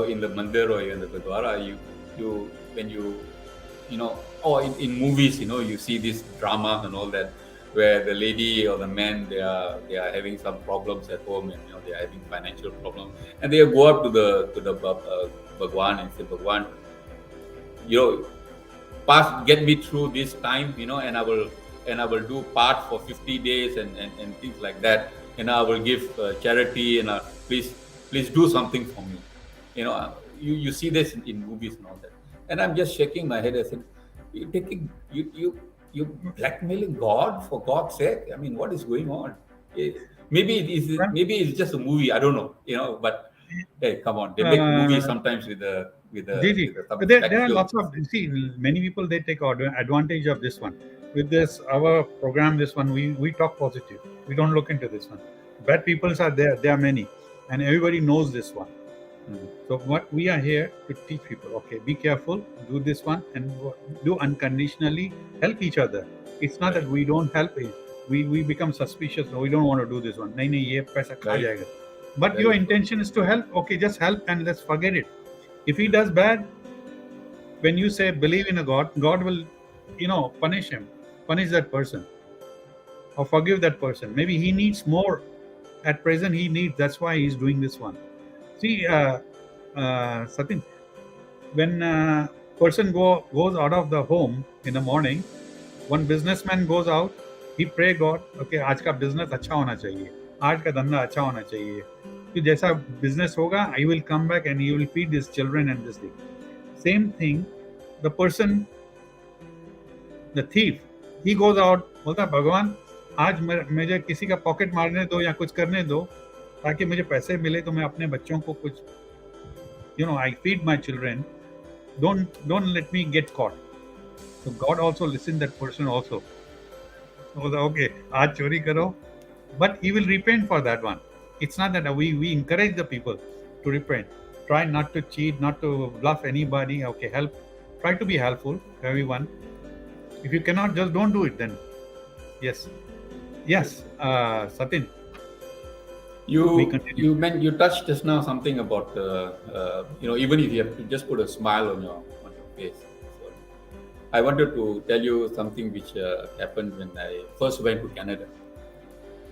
in the mandir or you're in the gurdwara, you when you know, or in movies, you know, you see this drama and all that, where the lady or the man, they are having some problems at home, and you know, they are having financial problems, and they go up to the Bhagwan and say, Bhagwan, you know, get me through this time, you know, and I will do part for 50 days and things like that, and I will give charity, and please do something for me, you know. You see this in movies and all that, and I'm just shaking my head. I said, you taking you blackmailing God, for God's sake. I mean, what is going on? Maybe it's just a movie, I don't know, you know, but hey, come on, they make movies uh, sometimes with ji, ji. some But there are lots spectacles. of, see, many people, they take advantage of this one. With this, our program, this one, we talk positive. We don't look into this one. Bad peoples are there. There are many. And everybody knows this one. So what we are here to teach people, okay, be careful, do this one, and do unconditionally, help each other. It's not that we don't help it. We become suspicious. No, we don't want to do this one. नहीं नहीं ये पैसा खा Very जाएगा. But very your true. intention is to help. Okay, just help and let's forget it. If he does bad, when you say believe in a God, God will, punish him, punish that person, or forgive that person. Maybe he needs more. At present, he needs. That's why he's doing this one. See, Satin, when a person goes out of the home in the morning, one businessman goes out, he pray God, okay, आज का business अच्छा होना चाहिए, आज का धंधा अच्छा होना चाहिए, कि जैसा business होगा, I will come back and he will feed his children and this thing. Same thing, the person, the thief, he goes out, बोलता भगवान आज मुझे किसी का पॉकेट मारने दो या कुछ करने दो ताकि मुझे पैसे मिले तो मैं अपने बच्चों को कुछ, I feed my children. Don't let me get caught. So God also listen that person also. So okay, aaj chori karo, but he will repent for that one. It's not that we encourage the people to repent. Try not to cheat, not to bluff anybody. Okay, help. Try to be helpful to everyone. If you cannot, just don't do it then. Yes. Satin. We continue. You touched just now something about even if you have to just put a smile on your face. So I wanted to tell you something which happened when I first went to Canada.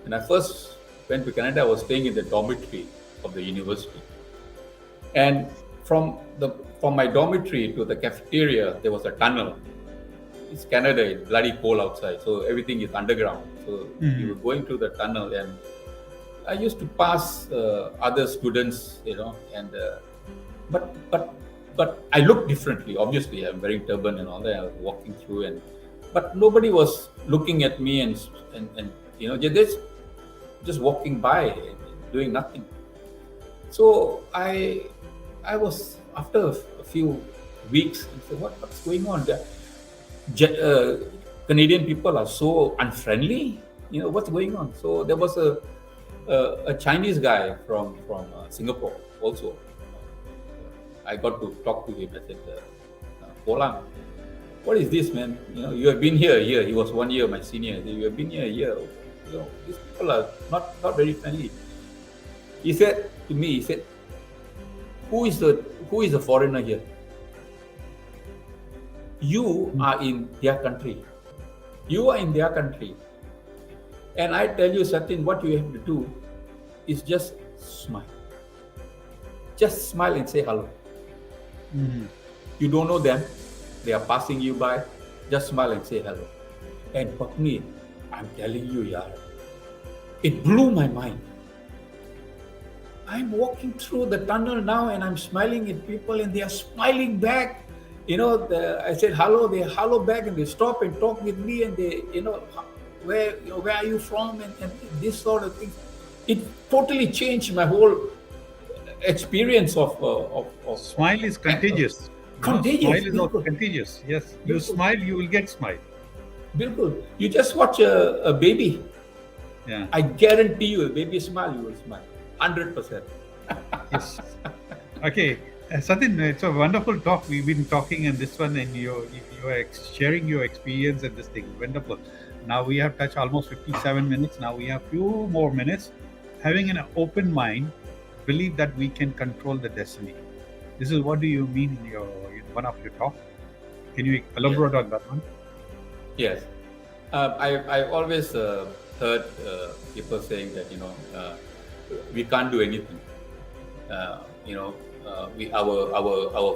When I first went to Canada, I was staying in the dormitory of the university, and from my dormitory to the cafeteria there was a tunnel. It's Canada, it's bloody cold outside, so everything is underground. So you were going through the tunnel, and I used to pass other students, and but I looked differently. Obviously, I'm wearing turban and all that. I was walking through, but nobody was looking at me, and they just walking by and doing nothing. So I was, after a few weeks, I said, what's going on there? Canadian people are so unfriendly. What's going on? So there was a Chinese guy from Singapore also. I got to talk to him. I said, Polang, what is this, man? You have been here a year. He was 1 year my senior. I said, you have been here a year. These people are not very friendly. He said to me, who is the foreigner here? You are in their country. You are in their country. And I tell you, Satin, what you have to do is just smile. Just smile and say hello. You don't know them. They are passing you by. Just smile and say hello. And Patni, I'm telling you, yaar, it blew my mind. I'm walking through the tunnel now and I'm smiling at people and they are smiling back. I said hello, they hello back and they stop and talk with me and they, where are you from and this sort of thing. It totally changed my whole experience of Smile is contagious. Contagious, Smile is also bilkul. contagious. Yes, you Bilkul. smile, you will get smile. Bilkul. You just watch a baby. Yeah. I guarantee you, a baby smile, you will smile. 100%. Yes. Okay, Satin, it's a wonderful talk. We've been talking and this one, and you are sharing your experience and this thing. Wonderful. Now we have touched almost 57 minutes. Now we have few more minutes. Having an open mind, believe that we can control the destiny. This is what do you mean in one of your talk? Can you elaborate on that one? Yes. I always heard people saying that, we can't do anything. Our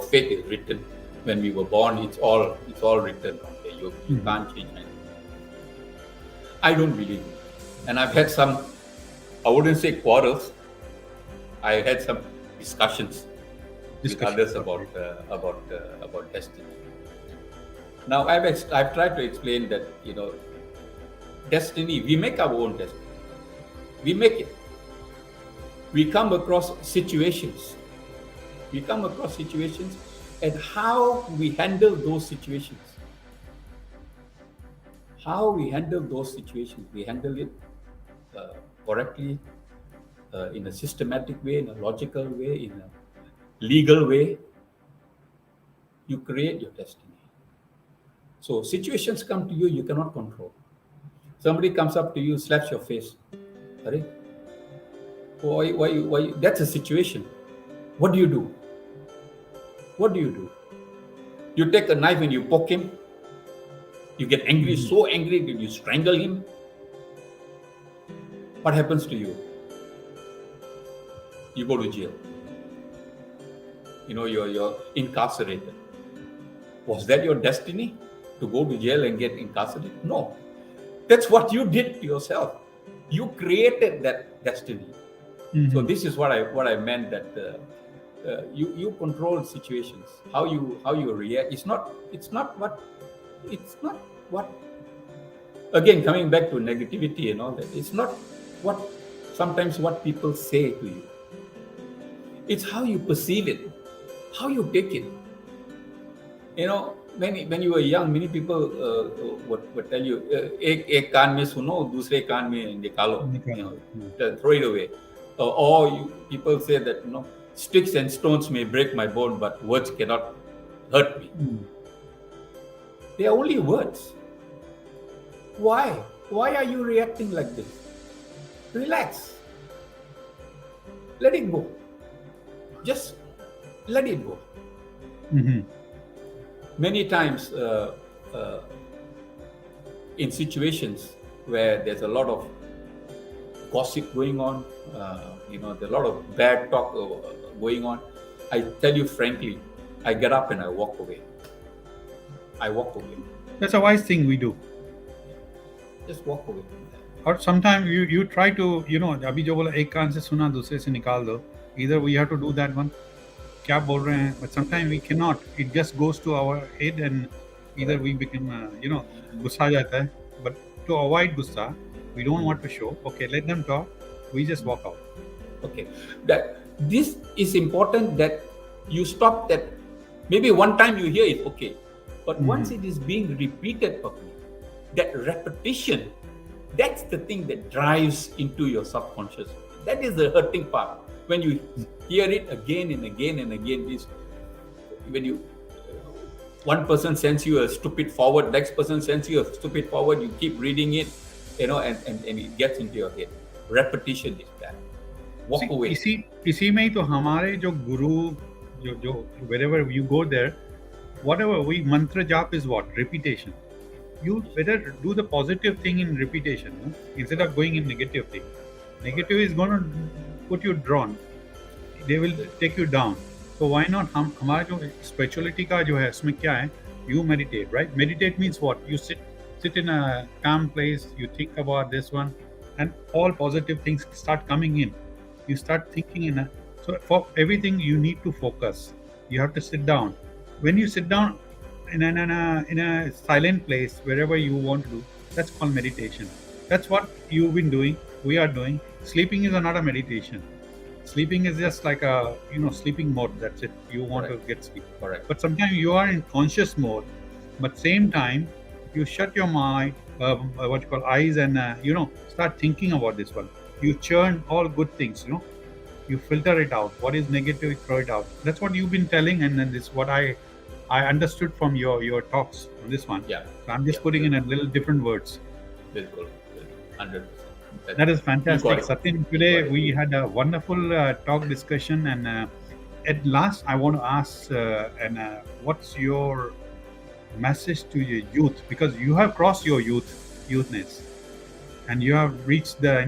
fate is written when we were born. It's all written. Okay, you can't change anything. I don't believe it, and I've had some. I wouldn't say quarrels. I had some discussions with others about destiny. Now I've tried to explain that destiny, we make our own destiny. We make it. We come across situations. And how we handle those situations. We handle it correctly, in a systematic way, in a logical way, in a legal way. You create your destiny. So situations come to you, you cannot control. Somebody comes up to you, slaps your face. Sorry? Why? That's a situation. What do you do? You take a knife and you poke him. You get angry, so angry that you strangle him. What happens to you? You go to jail. You're incarcerated. Was that your destiny, to go to jail and get incarcerated? No. That's what you did to yourself. You created that destiny. So this is what I meant, that you control situations. How you react. It's not what. Again, coming back to negativity and all that. It's not sometimes what people say to you. It's how you perceive it, how you take it. When you were young, many people would tell you, एक कान में सुनो, दूसरे कान में निकालो, throw it away. Or people say that, sticks and stones may break my bone, but words cannot hurt me. They are only words. Why? Why are you reacting like this? Relax. Let it go. Just let it go. Many times in situations where there's a lot of gossip going on, there's a lot of bad talk going on, I tell you frankly, I get up and I walk away. That's a wise thing we do. Just walk away. Or sometimes you try to, अभी जो बोला एक कान से सुना दूसरे से निकाल दो. Either we have to do that one. क्या बोल रहे हैं? But sometimes we cannot. It just goes to our head and either we become, गुस्सा आ जाता है. But to avoid गुस्सा, we don't want to show. Okay, let them talk. We just walk out. Okay, that this is important, that you stop that. Maybe one time you hear it, okay, but once it is being repeated properly, that repetition, that's the thing that drives into your subconscious. That is the hurting part. When you hear it again and again and again, when one person sends you a stupid forward, next person sends you a stupid forward, you keep reading it, and it gets into your head. Repetition is bad. Walk away. इसी में ही तो हमारे जो गुरु जो wherever you go there, whatever we mantra jap is what? Repetition. You better do the positive thing in repetition, instead of going in negative thing. Negative is going to put you down. They will take you down. So why not? हमारा जो spirituality का जो है उसमें क्या है? You meditate, right? Meditate means what? You sit in a calm place. You think about this one, and all positive things start coming in. You start thinking so for everything you need to focus. You have to sit down. When you sit down in a silent place, wherever you want to do, that's called meditation. That's what you've been doing. We are doing. Sleeping is not a meditation. Sleeping is just like a sleeping mode. That's it. You want Correct. to get sleep. Correct. But sometimes you are in conscious mode, but same time you shut your mind, what you call eyes, and start thinking about this one. You churn all good things. You filter it out. What is negative, you throw it out. That's what you've been telling, and then this what I understood from your talks on this one. Yeah. So I'm just Yeah. putting in a little different words. Bilkul. 100%. That is fantastic, it. Satin. You Today got it. we had a wonderful talk discussion, and at last I want to ask, what's your message to your youth? Because you have crossed your youthness, and you have reached the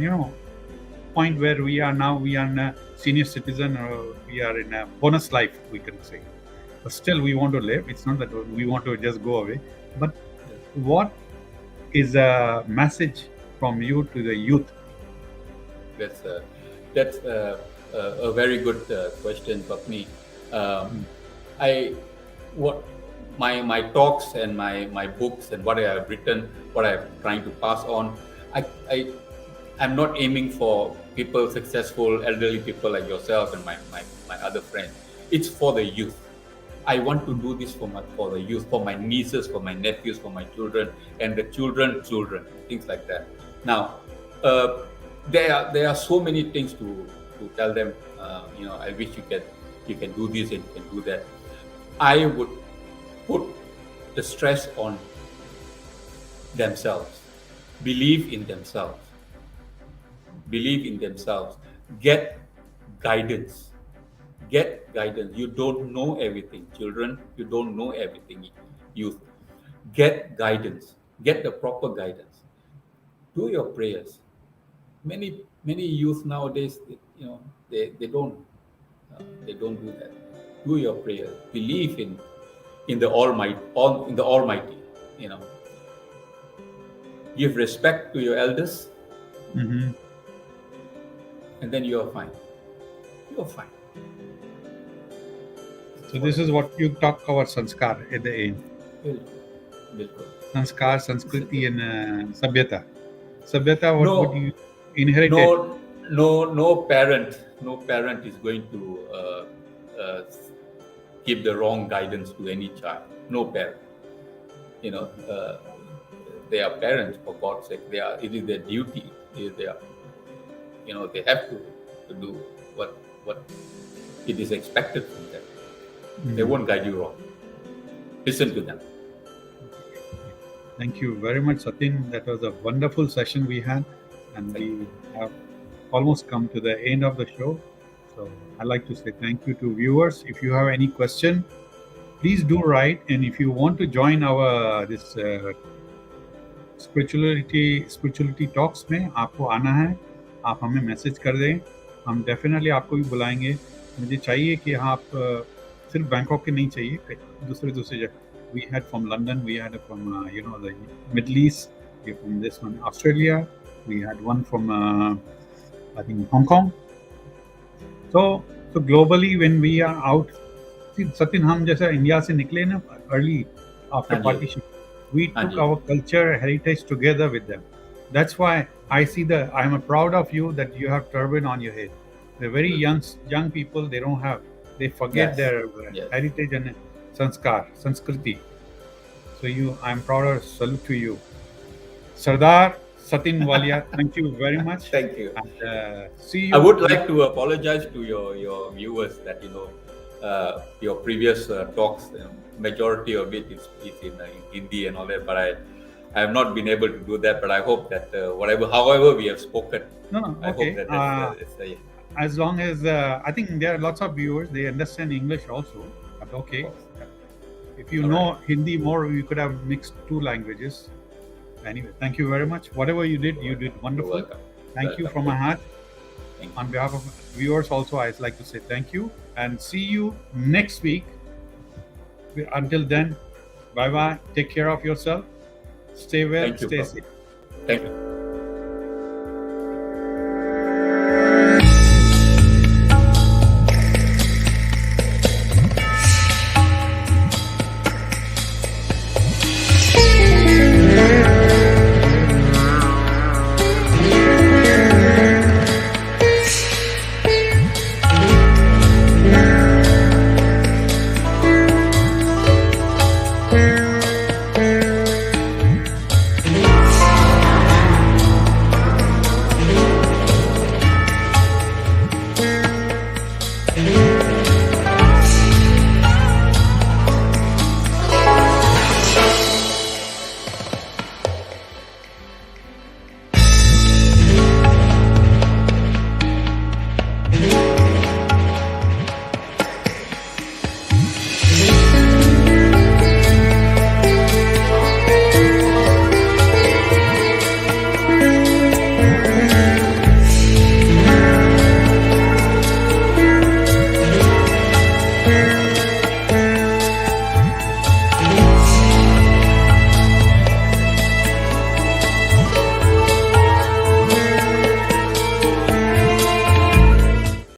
point where we are now. We are in a senior citizen, or we are in a bonus life, we can say. But still, we want to live. It's not that we want to just go away. But what is a message from you to the youth? That's a very good question for me. I what my talks and my books and what I have written, what I'm trying to pass on. I'm not aiming for people, successful elderly people like yourself and my other friends. It's for the youth. I want to do this for the youth, for my nieces, for my nephews, for my children, and the children, things like that. Now, there are so many things to tell them. I wish you can do this and you can do that. I would put the stress on themselves. Believe in themselves. Believe in themselves. Get guidance. Get guidance. You don't know everything, children. You don't know everything, youth. Get guidance. Get the proper guidance. Do your prayers. Many youth nowadays, they don't do that. Do your prayer. Believe in the Almighty. In the Almighty. Give respect to your elders, Mm-hmm. and then you are fine. You are fine. So this is what you talk about sanskar at the end. Bilkul. Sanskar, Sanskriti, and Sabhyata. Sabhyata, what No. would you inherited? No parent is going to give the wrong guidance to any child. No parent. They are parents, for God's sake. It is their duty. They have to do what it is expected from them. They won't guide you wrong. Listen to them. Thank you very much, Satin. That was a wonderful session we had, and we have almost come to the end of the show. So I'd like to say thank you to viewers. If you have any question, please do write. And if you want to join our this spirituality talks में आपको आना है, आप हमें message कर दें. हम definitely आपको भी बुलाएंगे. मुझे चाहिए कि आप सिर्फ बैंकॉक के नहीं चाहिए, दूसरे जगह. We had from London, we had from the Middle East, from this one Australia, we had one from I think Hong Kong. So globally when we are out, see, Satin, हम जैसा India से निकले ना early after partition, we took our culture heritage together with them. That's why I'm proud of you that you have turban on your head. The very young people, they forget their heritage and sanskar, Sanskriti. So I'm proud of, salute to you. Sardar Satin Walia, thank you very much. Thank you. And see you. I would like to apologize to your viewers that your previous talks, majority of it is in Hindi and all that, but I have not been able to do that. But I hope that however we have spoken, I hope that as long as I think there are lots of viewers, they understand English also. But okay, if you know Hindi more, you could have mixed two languages. Anyway, thank you very much. Whatever you did wonderful. Thank you from my heart. On behalf of viewers also, I'd like to say thank you and see you next week. Until then, bye-bye. Take care of yourself. Stay well, stay safe. Thank you.